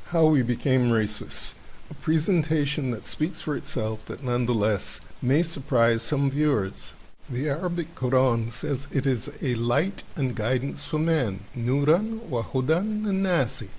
How We Became Racist, a presentation that speaks for itself that nonetheless may surprise some viewers. The Arabic Qur'an says it is a light and guidance for man, Nuran wa Hudan Nasi.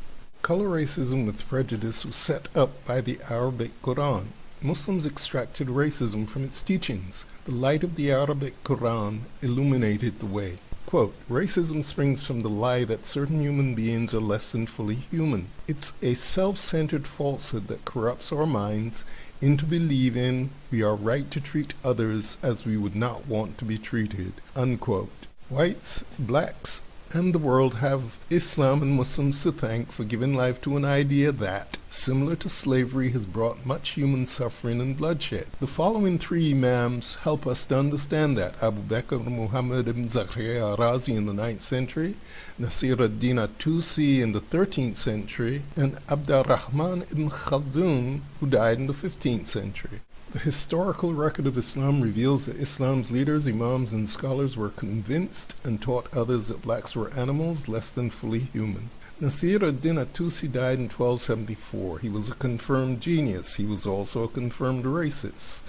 Color racism with prejudice was set up by the Arabic Qur'an. Muslims extracted racism from its teachings. The light of the Arabic Qur'an illuminated the way. Quote, racism springs from the lie that certain human beings are less than fully human. It's a self-centered falsehood that corrupts our minds into believing we are right to treat others as we would not want to be treated. Unquote. Whites, blacks, and the world have Islam and Muslims to thank for giving life to an idea that, similar to slavery, has brought much human suffering and bloodshed. The following three Imams help us to understand that: Abu Bakr Muhammad ibn Zakaria Razi in the 9th century, Nasir ad-Din at-Tusi in the 13th century, and Abdurrahman ibn Khaldun, who died in the 15th century. The historical record of Islam reveals that Islam's leaders, imams, and scholars were convinced and taught others that blacks were animals less than fully human. Nasir ad-Din at-Tusi died in 1274. He was a confirmed genius. He was also a confirmed racist.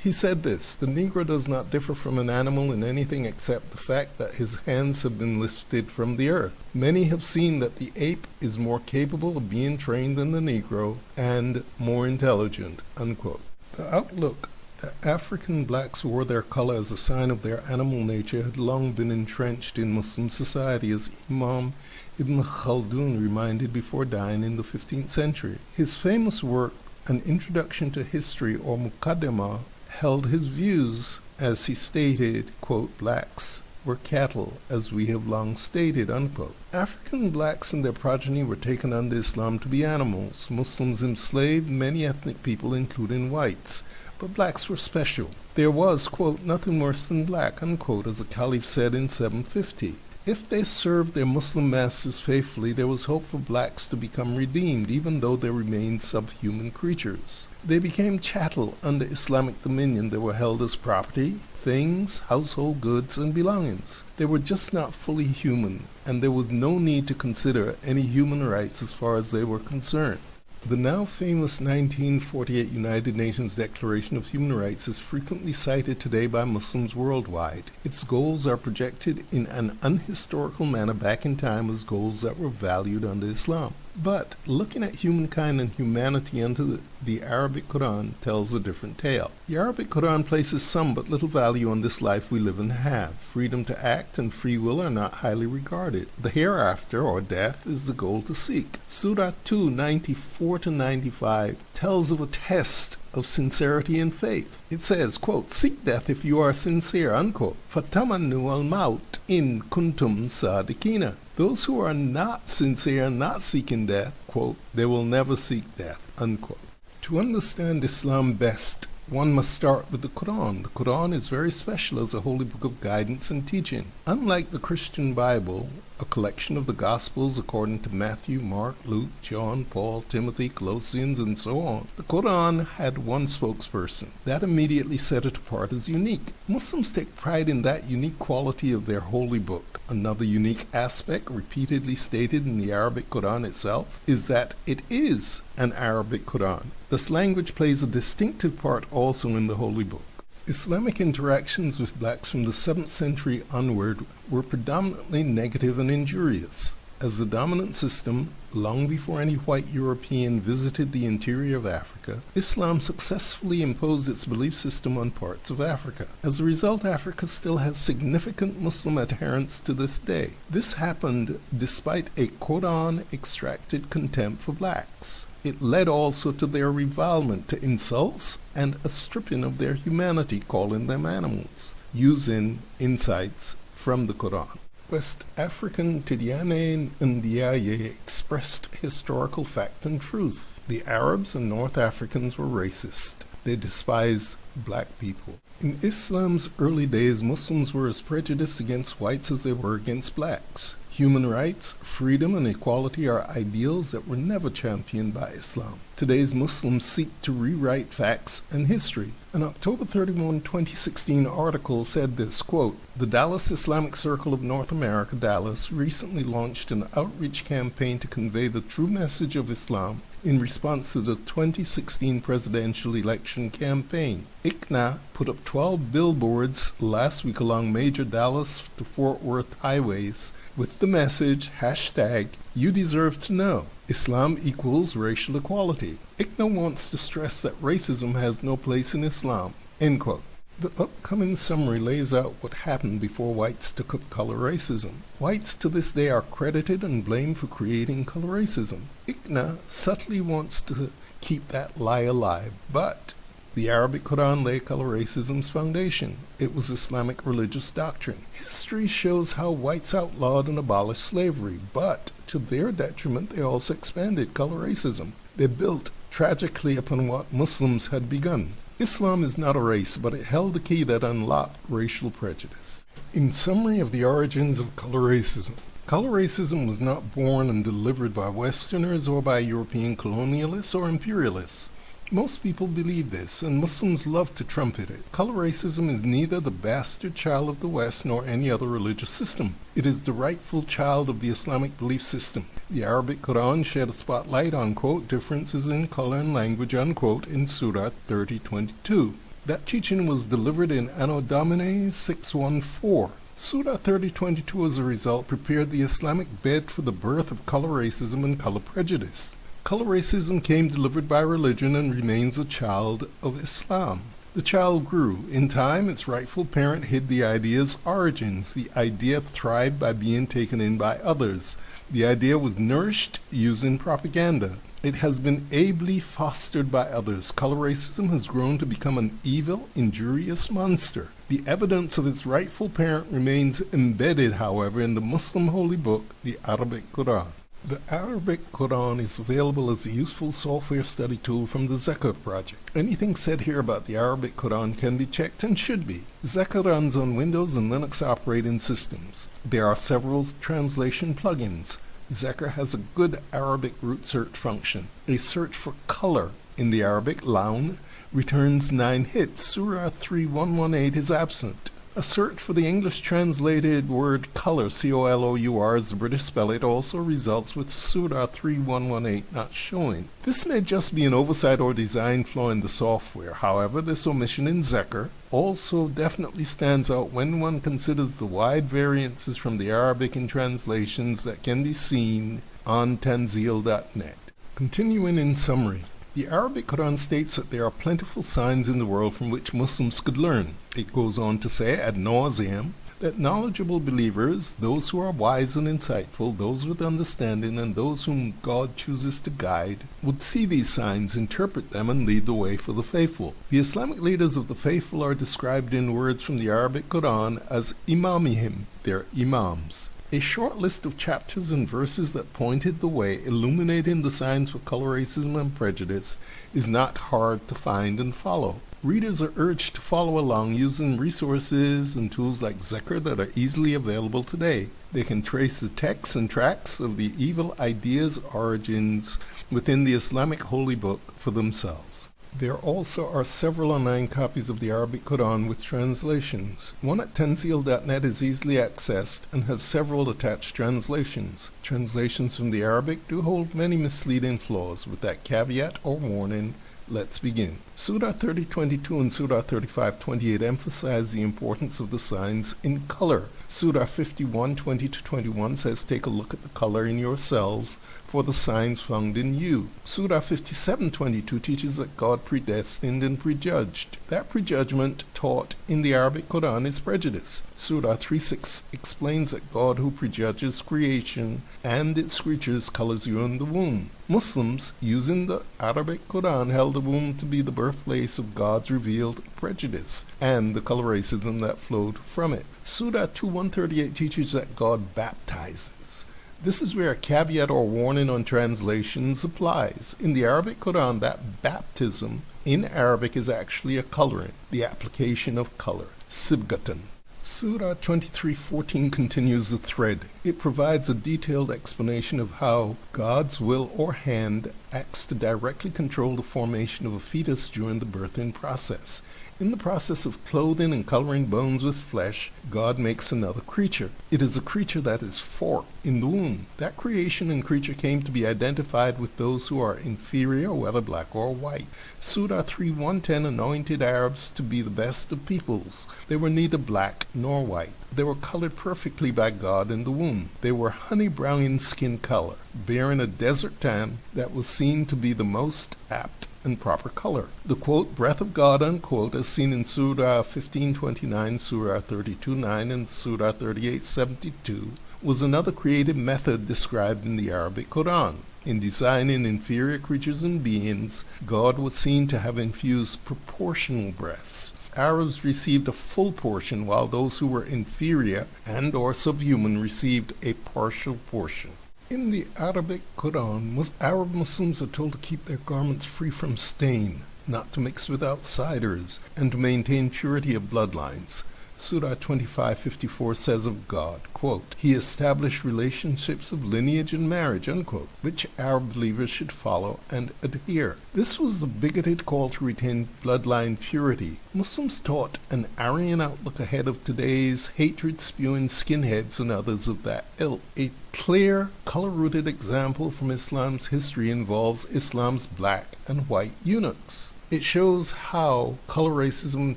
He said this: the Negro does not differ from an animal in anything except the fact that his hands have been lifted from the earth. Many have seen that the ape is more capable of being trained than the Negro and more intelligent. Unquote. The outlook that African blacks wore their color as a sign of their animal nature had long been entrenched in Muslim society, as Imam Ibn Khaldun reminded before dying in the 15th century. His famous work, An Introduction to History, or Muqaddimah, held his views as he stated, quote, blacks were cattle, as we have long stated, unquote. African blacks and their progeny were taken under Islam to be animals. Muslims enslaved many ethnic people, including whites, but blacks were special. There was, quote, nothing worse than black, unquote, as the Caliph said in 750. If they served their Muslim masters faithfully, there was hope for blacks to become redeemed, even though they remained subhuman creatures. They became chattel under Islamic dominion. They were held as property, things, household goods, and belongings. They were just not fully human, and there was no need to consider any human rights as far as they were concerned. The now famous 1948 United Nations Declaration of Human Rights is frequently cited today by Muslims worldwide. Its goals are projected in an unhistorical manner back in time as goals that were valued under Islam. But looking at humankind and humanity under the Arabic Qur'an tells a different tale. The Arabic Qur'an places some but little value on this life we live and have. Freedom to act and free will are not highly regarded. The hereafter, or death, is the goal to seek. Surah 2, 94-95 tells of a test of sincerity and faith. It says, quote, seek death if you are sincere, unquote. Fatamannu al-maut in kuntum sadiqina. Those who are not sincere, not seeking death, quote, they will never seek death, unquote. To understand Islam best, one must start with the Qur'an. The Qur'an is very special as a holy book of guidance and teaching. Unlike the Christian Bible, a collection of the Gospels according to Matthew, Mark, Luke, John, Paul, Timothy, Colossians, and so on, the Qur'an had one spokesperson. That immediately set it apart as unique. Muslims take pride in that unique quality of their holy book. Another unique aspect, repeatedly stated in the Arabic Qur'an itself, is that it is an Arabic Qur'an. This language plays a distinctive part also in the holy book. Islamic interactions with blacks from the 7th century onward were predominantly negative and injurious. As the dominant system, long before any white European visited the interior of Africa, Islam successfully imposed its belief system on parts of Africa. As a result, Africa still has significant Muslim adherents to this day. This happened despite a Qur'an-extracted contempt for blacks. It led also to their revilement, to insults, and a stripping of their humanity, calling them animals, using insights from the Qur'an. West African Tidiane Ndiaye expressed historical fact and truth. The Arabs and North Africans were racist. They despised black people. In Islam's early days, Muslims were as prejudiced against whites as they were against blacks. Human rights, freedom, and equality are ideals that were never championed by Islam. Today's Muslims seek to rewrite facts and history. An October 31, 2016 article said this, quote, "The Dallas Islamic Circle of North America, Dallas, recently launched an outreach campaign to convey the true message of Islam in response to the 2016 presidential election campaign. ICNA put up 12 billboards last week along major Dallas to Fort Worth highways with the message, hashtag, you deserve to know. Islam equals racial equality. ICNA wants to stress that racism has no place in Islam." End quote. The upcoming summary lays out what happened before whites took up color racism. Whites to this day are credited and blamed for creating color racism. ICNA subtly wants to keep that lie alive, but the Arabic Qur'an lay color racism's foundation. It was Islamic religious doctrine. History shows how whites outlawed and abolished slavery, but to their detriment they also expanded color racism. They built tragically upon what Muslims had begun. Islam is not a race, but it held the key that unlocked racial prejudice. In summary of the origins of color racism was not born and delivered by Westerners or by European colonialists or imperialists. Most people believe this, and Muslims love to trumpet it. Color racism is neither the bastard child of the West nor any other religious system. It is the rightful child of the Islamic belief system. The Arabic Qur'an shed a spotlight on, quote, differences in color and language, unquote, in Surah 30:22. That teaching was delivered in Anno Domini 614. Surah 30:22, as a result, prepared the Islamic bed for the birth of color racism and color prejudice. Color racism came delivered by religion and remains a child of Islam. The child grew. In time, its rightful parent hid the idea's origins. The idea thrived by being taken in by others. The idea was nourished using propaganda. It has been ably fostered by others. Color racism has grown to become an evil, injurious monster. The evidence of its rightful parent remains embedded, however, in the Muslim holy book, the Arabic Qur'an. The Arabic Qur'an is available as a useful software study tool from the Zeka project. Anything said here about the Arabic Qur'an can be checked and should be. Zeka runs on Windows and Linux operating systems. There are several translation plugins. Zeka has a good Arabic root search function. A search for color in the Arabic lawn returns 9 hits. Surah 3118 is absent. A search for the English translated word color, C-O-L-O-U-R, as the British spell it, also results with Surah 3118 not showing. This may just be an oversight or design flaw in the software. However, this omission in Zeka also definitely stands out when one considers the wide variances from the Arabic in translations that can be seen on Tanzil.net. Continuing in summary. The Arabic Qur'an states that there are plentiful signs in the world from which Muslims could learn. It goes on to say ad nauseam that knowledgeable believers, those who are wise and insightful, those with understanding, and those whom God chooses to guide, would see these signs, interpret them, and lead the way for the faithful. The Islamic leaders of the faithful are described in words from the Arabic Qur'an as imamihim, their imams. A short list of chapters and verses that pointed the way, illuminating the signs for color racism and prejudice, is not hard to find and follow. Readers are urged to follow along using resources and tools like Zeka that are easily available today. They can trace the texts and tracks of the evil ideas' origins within the Islamic holy book for themselves. There also are several online copies of the Arabic Qur'an with translations. One at Tanzil.net is easily accessed and has several attached translations. Translations from the Arabic do hold many misleading flaws. With that caveat or warning, let's begin. Surah 30:22 and Surah 35:28 emphasize the importance of the signs in color. Surah 51:20-21 says, take a look at the color in yourselves for the signs found in you. Surah 57:22 teaches that God predestined and prejudged. That prejudgment taught in the Arabic Qur'an is prejudice. Surah 3:6 explains that God who prejudges creation and its creatures colors you in the womb. Muslims, using the Arabic Qur'an, held the womb to be the birthplace of God's revealed prejudice and the color racism that flowed from it. Surah 2:138 teaches that God baptizes. This is where a caveat or warning on translations applies. In the Arabic Qur'an, that baptism in Arabic is actually a coloring, the application of color, sibgatan. Surah 23:14 continues the thread. It provides a detailed explanation of how God's will or hand acts to directly control the formation of a fetus during the birthing process. In the process of clothing and coloring bones with flesh, God makes another creature. It is a creature that is forked in the womb. That creation and creature came to be identified with those who are inferior, whether black or white. Surah 3:110 anointed Arabs to be the best of peoples. They were neither black nor white. They were colored perfectly by God in the womb. They were honey brown in skin color, bearing a desert tan that was seen to be the most apt and proper color. The quote, breath of God, unquote, as seen in Surah 15:29, Surah 32:9, and Surah 38:72, was another creative method described in the Arabic Qur'an. In designing inferior creatures and beings, God was seen to have infused proportional breaths. Arabs received a full portion, while those who were inferior and or subhuman received a partial portion. In the Arabic Qur'an, Arab Muslims are told to keep their garments free from stain, not to mix with outsiders, and to maintain purity of bloodlines. Surah 25:54 says of God, quote, He established relationships of lineage and marriage, unquote, which Arab believers should follow and adhere. This was the bigoted call to retain bloodline purity. Muslims taught an Aryan outlook ahead of today's hatred-spewing skinheads and others of that ilk. A clear, color-rooted example from Islam's history involves Islam's black and white eunuchs. It shows how color racism and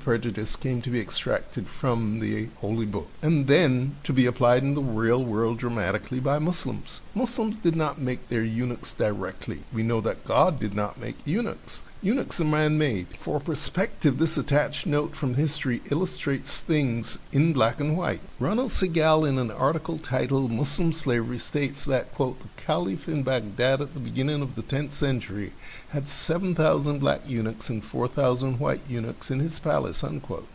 prejudice came to be extracted from the Holy Book and then to be applied in the real world dramatically by Muslims. Muslims did not make their eunuchs directly. We know that God did not make eunuchs. Eunuchs are man-made. For perspective, this attached note from history illustrates things in black and white. Ronald Segal, in an article titled Muslim Slavery, states that, quote, the Caliph in Baghdad at the beginning of the 10th century had 7,000 black eunuchs and 4,000 white eunuchs in his palace, unquote.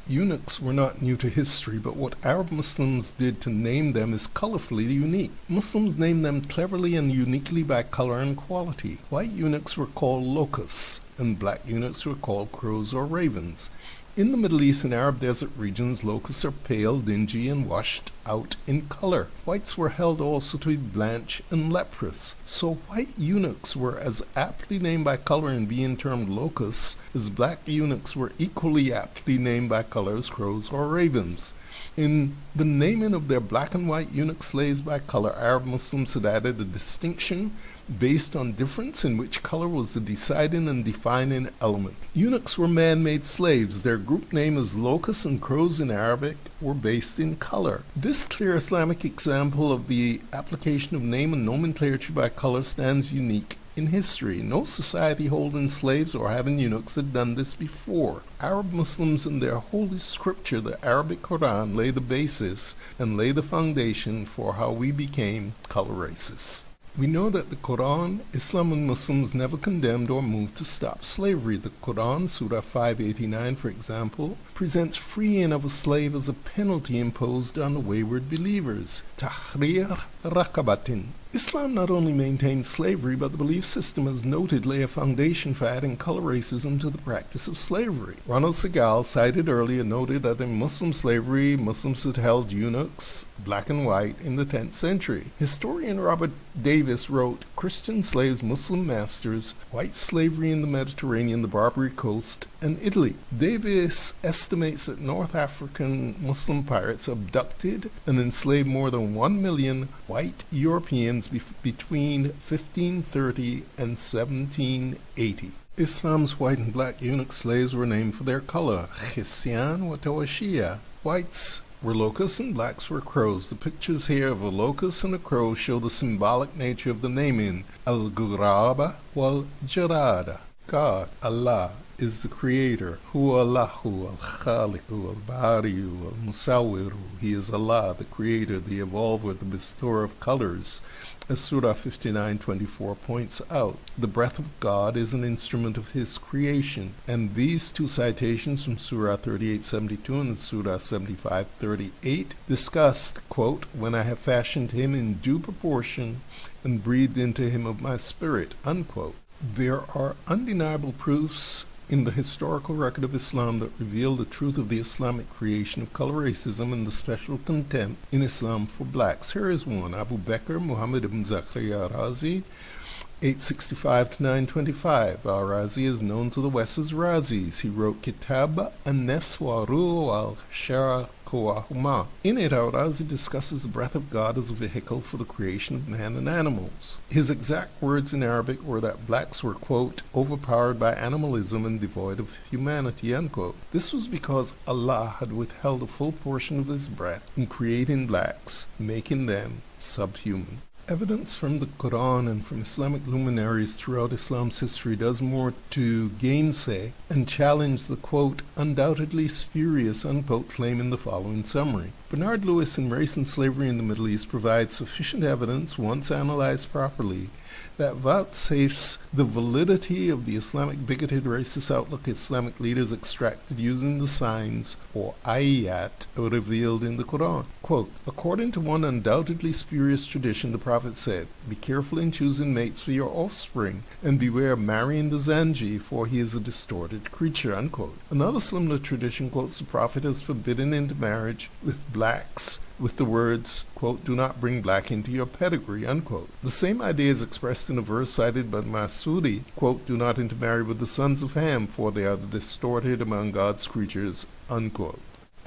Eunuchs were not new to history, but what Arab Muslims did to name them is colorfully unique. Muslims named them cleverly and uniquely by color and quality. White eunuchs were called locusts, and black eunuchs were called crows or ravens. In the Middle East and Arab desert regions, locusts are pale, dingy, and washed out in color. Whites were held also to be blanched and leprous. So white eunuchs were as aptly named by color in being termed locusts as black eunuchs were equally aptly named by color as crows or ravens. In the naming of their black and white eunuch slaves by color, Arab Muslims had added a distinction based on difference in which color was the deciding and defining element. Eunuchs were man-made slaves. Their group name as locusts and crows in Arabic were based in color. This clear Islamic example of the application of name and nomenclature by color stands unique in history. No society holding slaves or having eunuchs had done this before. Arab Muslims in their holy scripture, the Arabic Qur'an, lay the basis and lay the foundation for how we became color racists. We know that the Qur'an, Islam and Muslims never condemned or moved to stop slavery. The Qur'an, Surah 589, for example, presents freeing of a slave as a penalty imposed on the wayward believers. Tahrir Rakabatin. Islam not only maintains slavery, but the belief system, as noted, lay a foundation for adding color racism to the practice of slavery. Ronald Segal, cited earlier, noted that in Muslim slavery, Muslims had held eunuchs, black and white, in the 10th century. Historian Robert Davis wrote, Christian slaves, Muslim masters, white slavery in the Mediterranean, the Barbary Coast, and Italy. Davis estimates that North African Muslim pirates abducted and enslaved more than 1 million white Europeans between 1530 and 1780. Islam's white and black eunuch slaves were named for their color, Khisyan wa Tawashia. Whites were locusts and blacks were crows. The pictures here of a locust and a crow show the symbolic nature of the naming, Al-Ghuraba wal-Jarada. God, Allah, is the creator. Huwa Allahu al-Khaliqu al-Bari'u al-Musawwiru. He is Allah, the creator, the evolver, the bestower of colors. As Surah 59:24 points out, the breath of God is an instrument of His creation. And these two citations from Surah 38:72 and Surah 75:38 discussed, quote, when I have fashioned him in due proportion and breathed into him of my spirit, unquote. There are undeniable proofs in the historical record of Islam that reveal the truth of the Islamic creation of color racism and the special contempt in Islam for blacks. Here is one. Abu Bakr Muhammad ibn Zakaria Razi, 865 to 925. Al-Razi is known to the West as Razis. He wrote Kitab an-Nafs wa Ruh al-Shara. In it, Al-Razi discusses the breath of God as a vehicle for the creation of man and animals. His exact words in Arabic were that blacks were, quote, overpowered by animalism and devoid of humanity, unquote. This was because Allah had withheld a full portion of his breath in creating blacks, making them subhuman. Evidence from the Qur'an and from Islamic luminaries throughout Islam's history does more to gainsay and challenge the, quote, undoubtedly spurious, unquote, claim in the following summary. Bernard Lewis in Race and Slavery in the Middle East provides sufficient evidence, once analyzed properly, that vouchsafes the validity of the Islamic bigoted racist outlook Islamic leaders extracted using the signs, or ayat, revealed in the Qur'an. Quote, according to one undoubtedly spurious tradition, the Prophet said, be careful in choosing mates for your offspring, and beware of marrying the Zanji, for he is a distorted creature, unquote. Another similar tradition quotes the Prophet as forbidding intermarriage with blacks, with the words, quote, do not bring black into your pedigree, unquote. The same idea is expressed in a verse cited by Masudi, quote, do not intermarry with the sons of Ham, for they are distorted among God's creatures, unquote.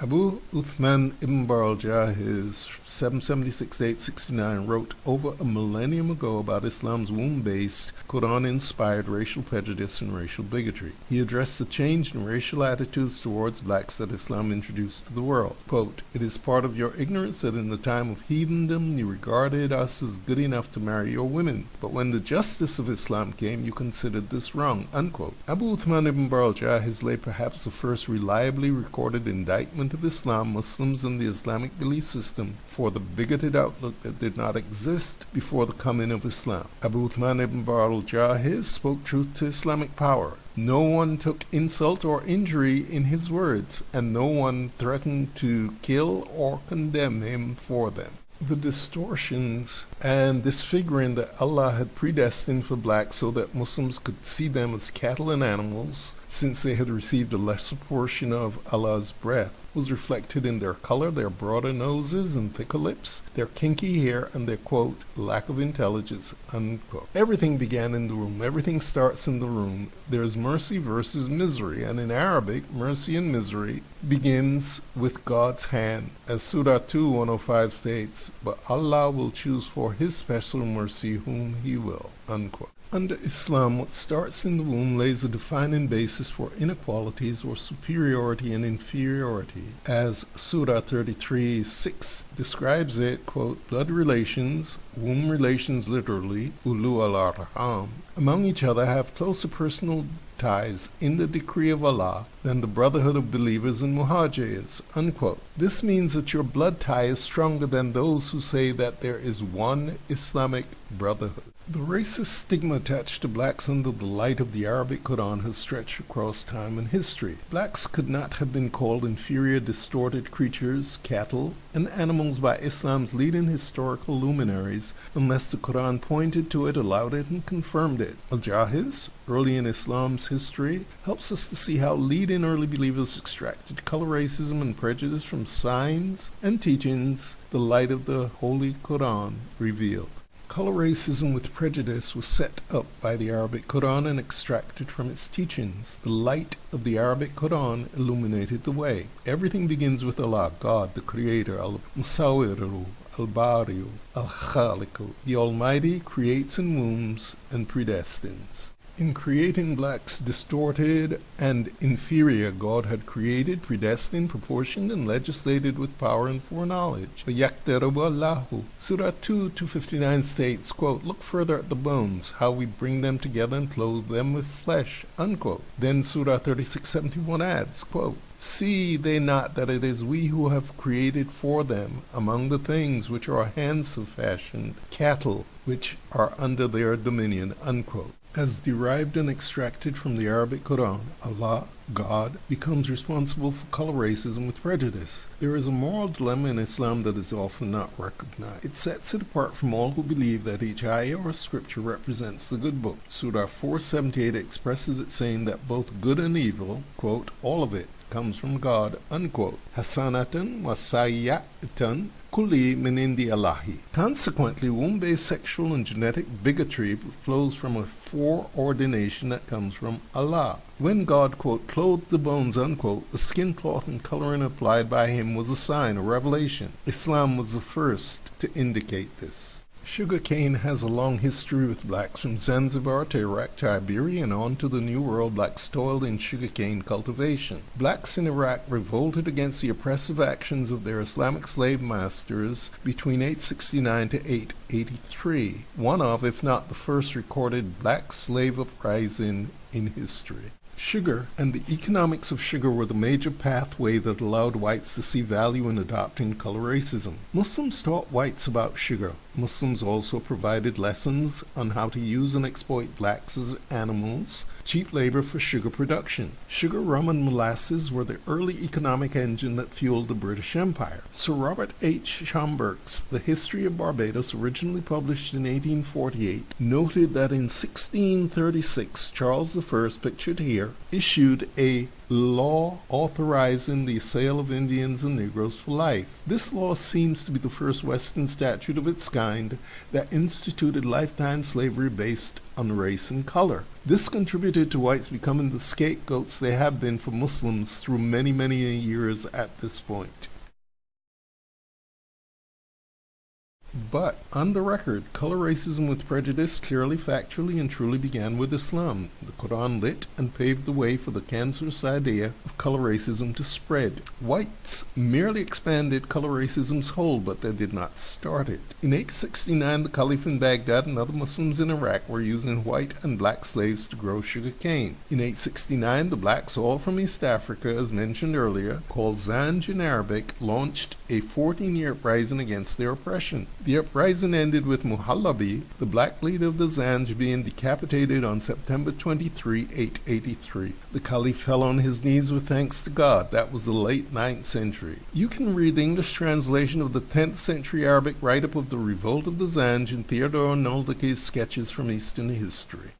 Abu Uthman ibn Baraljahiz, 776-869, wrote over a millennium ago about Islam's womb-based, Quran-inspired racial prejudice and racial bigotry. He addressed the change in racial attitudes towards blacks that Islam introduced to the world. Quote, it is part of your ignorance that in the time of heathendom you regarded us as good enough to marry your women, but when the justice of Islam came, you considered this wrong, unquote. Abu Uthman ibn Baraljahiz laid perhaps the first reliably recorded indictment of Islam, Muslims, and the Islamic belief system for the bigoted outlook that did not exist before the coming of Islam. Abu Uthman ibn Baraljahiz spoke truth to Islamic power. No one took insult or injury in his words, and no one threatened to kill or condemn him for them. The distortions and disfiguring that Allah had predestined for blacks so that Muslims could see them as cattle and animals, since they had received a lesser portion of Allah's breath, was reflected in their color, their broader noses and thicker lips, their kinky hair, and their, quote, lack of intelligence, unquote. Everything began in the room. Everything starts in the room. There's mercy versus misery, and in Arabic, mercy and misery begins with God's hand. As Surah 2:105 states, but Allah will choose for his special mercy whom he will, unquote. Under Islam, what starts in the womb lays a defining basis for inequalities or superiority and inferiority. As Surah 33:6 describes it, quote, blood relations, womb relations literally, ulu al-arham, among each other have closer personal ties in the decree of Allah than the brotherhood of believers in muhajirs, unquote. This means that your blood tie is stronger than those who say that there is one Islamic brotherhood. The racist stigma attached to blacks under the light of the Arabic Quran has stretched across time and history. Blacks could not have been called inferior, distorted creatures, cattle, and animals by Islam's leading historical luminaries unless the Quran pointed to it, allowed it, and confirmed it. Al-Jahiz, early in Islam's history, helps us to see how leading early believers extracted color racism and prejudice from signs and teachings the light of the Holy Quran revealed. Color racism with prejudice was set up by the Arabic Quran and extracted from its teachings. The light of the Arabic Quran illuminated the way. Everything begins with Allah, God, the Creator, Al-Musawiru, Al-Bariu, Al-Khaliqu. The Almighty creates and wombs and predestines. In creating blacks distorted and inferior, God had created, predestined, proportioned, and legislated with power and foreknowledge. Allahu. Surah 2:259 states, quote, look further at the bones, how we bring them together and clothe them with flesh, unquote. Then Surah 36:71 adds, quote, see they not that it is we who have created for them among the things which our hands have fashioned, cattle which are under their dominion, unquote. As derived and extracted from the Arabic Qur'an, Allah, God, becomes responsible for color racism with prejudice. There is a moral dilemma in Islam that is often not recognized. It sets it apart from all who believe that each ayah or scripture represents the good book. Surah 478 expresses it saying that both good and evil, quote, all of it, comes from God, unquote. Hasanatan wa sayyatan kulli min indi Allahi. Consequently, womb-based sexual and genetic bigotry flows from a foreordination that comes from Allah. When God, quote, clothed the bones, unquote, the skin, cloth, and coloring applied by him was a sign, a revelation. Islam was the first to indicate this. Sugarcane has a long history with blacks from Zanzibar to Iraq to Iberia and on to the New World. Blacks toiled in sugarcane cultivation. Blacks in Iraq revolted against the oppressive actions of their Islamic slave masters between 869 to 883, one of, if not the first recorded black slave uprising in history. Sugar and the economics of sugar were the major pathway that allowed whites to see value in adopting color racism. Muslims taught whites about sugar. Muslims also provided lessons on how to use and exploit blacks as animals, cheap labor for sugar production. Sugar, rum, and molasses were the early economic engine that fueled the British Empire. Sir Robert H. Schomburgk's The History of Barbados, originally published in 1848, noted that in 1636 Charles I, pictured here, issued a law authorizing the sale of Indians and Negroes for life. This law seems to be the first Western statute of its kind that instituted lifetime slavery based on race and color. This contributed to whites becoming the scapegoats they have been for Muslims through many, many years at this point. But, on the record, color racism with prejudice clearly, factually, and truly began with Islam. The Qur'an lit and paved the way for the cancerous idea of color racism to spread. Whites merely expanded color racism's hold, but they did not start it. In 869, the Caliph in Baghdad and other Muslims in Iraq were using white and black slaves to grow sugar cane. In 869, the blacks, all from East Africa, as mentioned earlier, called Zanj in Arabic, launched a 14-year uprising against their oppression. The uprising ended with Muhallabi, the black leader of the Zanj, being decapitated on September 23, 883. The Caliph fell on his knees with thanks to God. That was the late 9th century. You can read the English translation of the 10th century Arabic write-up of the Revolt of the Zanj in Theodore Noldeke's Sketches from Eastern History.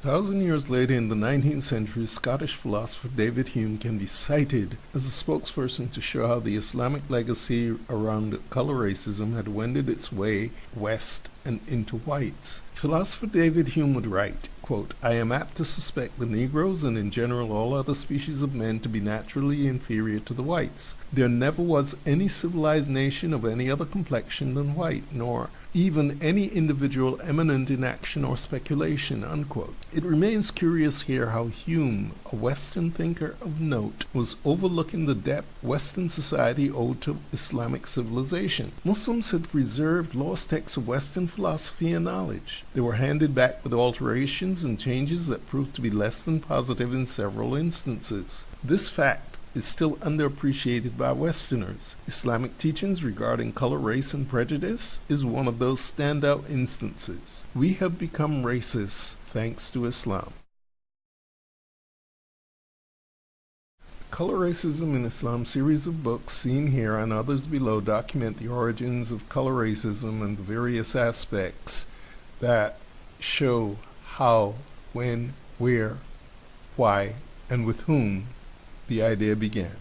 1,000 years later, in the 19th century, Scottish philosopher David Hume can be cited as a spokesperson to show how the Islamic legacy around color racism had wended its way west and into whites. Philosopher David Hume would write, quote, I am apt to suspect the Negroes and in general all other species of men to be naturally inferior to the whites. There never was any civilized nation of any other complexion than white, nor even any individual eminent in action or speculation, unquote. It remains curious here how Hume, a Western thinker of note, was overlooking the debt Western society owed to Islamic civilization. Muslims had preserved lost texts of Western philosophy and knowledge. They were handed back with alterations and changes that proved to be less than positive in several instances. This fact is still underappreciated by Westerners. Islamic teachings regarding color, race, and prejudice is one of those standout instances. We have become racist thanks to Islam. Color Racism in Islam series of books seen here and others below document the origins of color racism and the various aspects that show how, when, where, why, and with whom the idea began.